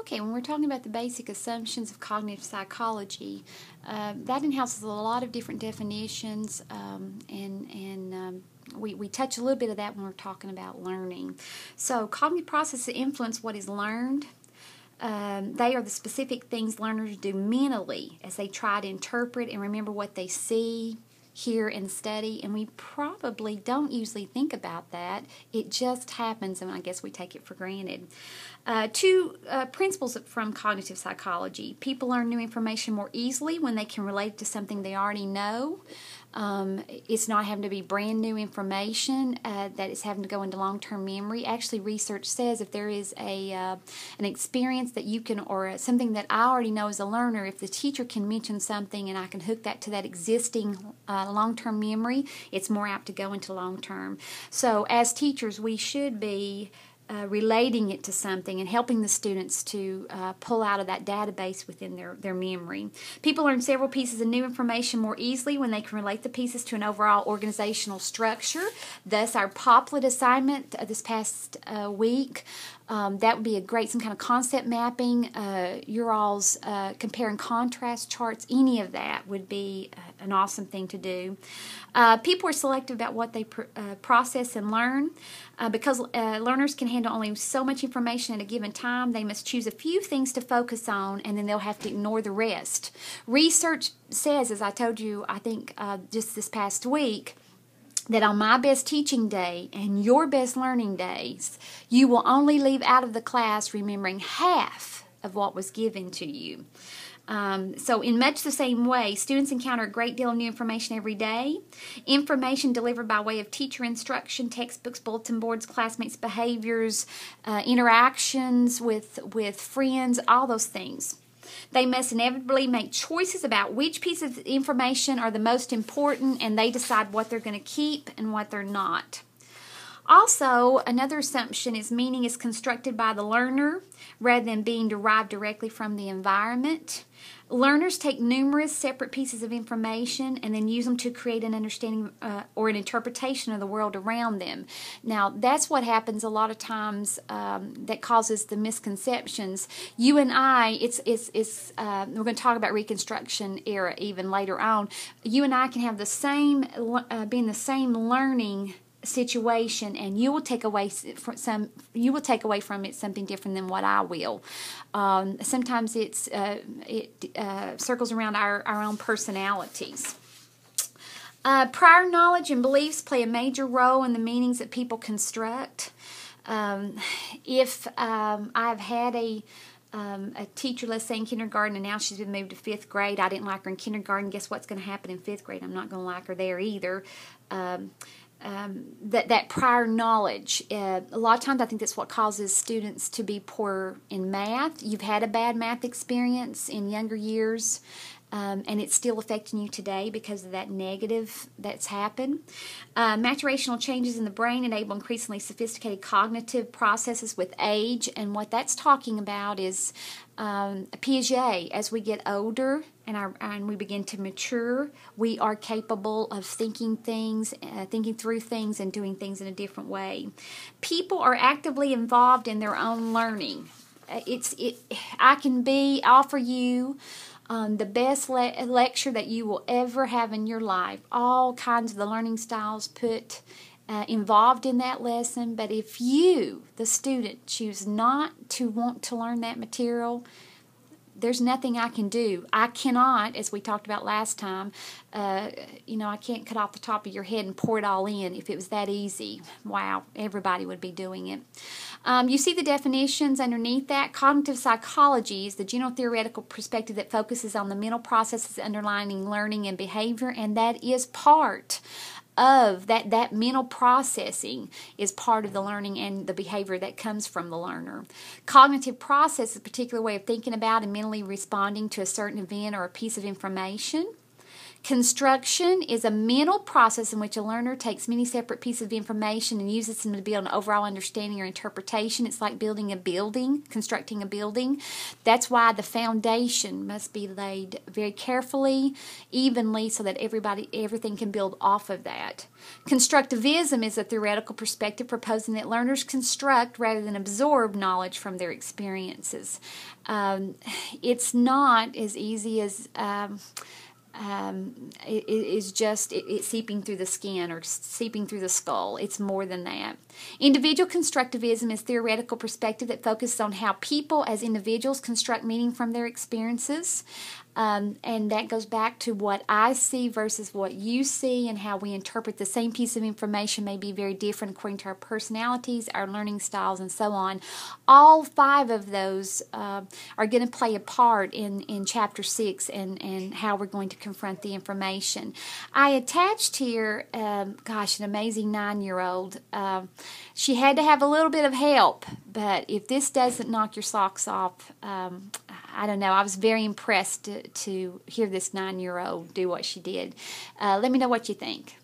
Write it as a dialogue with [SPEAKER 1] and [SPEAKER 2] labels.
[SPEAKER 1] Okay, when we're talking about the basic assumptions of cognitive psychology, that enhouses a lot of different definitions, we touch a little bit of that when we're talking about learning. So cognitive processes influence what is learned. They are the specific things learners do mentally as they try to interpret and remember what they see, hear, and study, and we probably don't usually think about that. It just happens, and I guess we take it for granted. Two principles from cognitive psychology. People learn new information more easily when they can relate it to something they already know. It's not having to be brand new information that is having to go into long-term memory. Actually, research says if there is an experience that you can, or something that I already know as a learner, if the teacher can mention something and I can hook that to that existing long-term memory, it's more apt to go into long-term. So as teachers, we should be relating it to something and helping the students to pull out of that database within their memory. People learn several pieces of new information more easily when they can relate the pieces to an overall organizational structure. Thus, our Poplet assignment this past week, that would be a great, some kind of concept mapping, your all's compare and contrast charts, any of that would be an awesome thing to do. People are selective about what they process and learn. Because learners can handle only so much information at a given time, they must choose a few things to focus on, and then they'll have to ignore the rest. Research says, as I told you, I think just this past week, that on my best teaching day and your best learning days, you will only leave out of the class remembering half of what was given to you. So in much the same way, students encounter a great deal of new information every day. Information delivered by way of teacher instruction, textbooks, bulletin boards, classmates' behaviors, interactions with friends, all those things. They must inevitably make choices about which pieces of information are the most important, and they decide what they're going to keep and what they're not. Also, another assumption is meaning is constructed by the learner rather than being derived directly from the environment. Learners take numerous separate pieces of information and then use them to create an understanding or an interpretation of the world around them. Now, that's what happens a lot of times that causes the misconceptions. You and I, we're going to talk about Reconstruction era even later on. You and I can have the same, be in the same learning situation, and you will take away from it something different than what I will. Sometimes it circles around our own personalities. Prior knowledge and beliefs play a major role in the meanings that people construct. If I've had a teacher, let's say in kindergarten, and now she's been moved to 5th grade. I didn't like her in kindergarten. Guess what's going to happen in 5th grade? I'm not going to like her there either. That prior knowledge, a lot of times I think that's what causes students to be poor in math. You've had a bad math experience in younger years, and it's still affecting you today because of that negative that's happened. Maturational changes in the brain enable increasingly sophisticated cognitive processes with age, and what that's talking about is Piaget. As we get older and we begin to mature, we are capable of thinking through things and doing things in a different way. People are actively involved in their own learning. I can offer you the best lecture that you will ever have in your life. All kinds of the learning styles put involved in that lesson. But if you, the student, choose not to want to learn that material, there's nothing I can do. I cannot, as we talked about last time, I can't cut off the top of your head and pour it all in. If it was that easy, wow, everybody would be doing it. You see the definitions underneath that. Cognitive psychology is the general theoretical perspective that focuses on the mental processes underlying learning and behavior, and that is part of that mental processing is part of the learning and the behavior that comes from the learner. Cognitive process is a particular way of thinking about and mentally responding to a certain event or a piece of information. Construction is a mental process in which a learner takes many separate pieces of information and uses them to build an overall understanding or interpretation. It's like building a building, constructing a building. That's why the foundation must be laid very carefully, evenly, so that everything can build off of that. Constructivism is a theoretical perspective proposing that learners construct rather than absorb knowledge from their experiences. It's not as easy as it is just it's seeping through the skin or seeping through the skull. It's more than that. Individual constructivism is theoretical perspective that focuses on how people as individuals construct meaning from their experiences. And that goes back to what I see versus what you see, and how we interpret the same piece of information may be very different according to our personalities, our learning styles, and so on. All 5 of those are going to play a part in Chapter 6 and how we're going to confront the information. I attached here, an amazing 9-year-old. She had to have a little bit of help, but if this doesn't knock your socks off, I don't know. I was very impressed to hear this 9-year-old do what she did. Let me know what you think.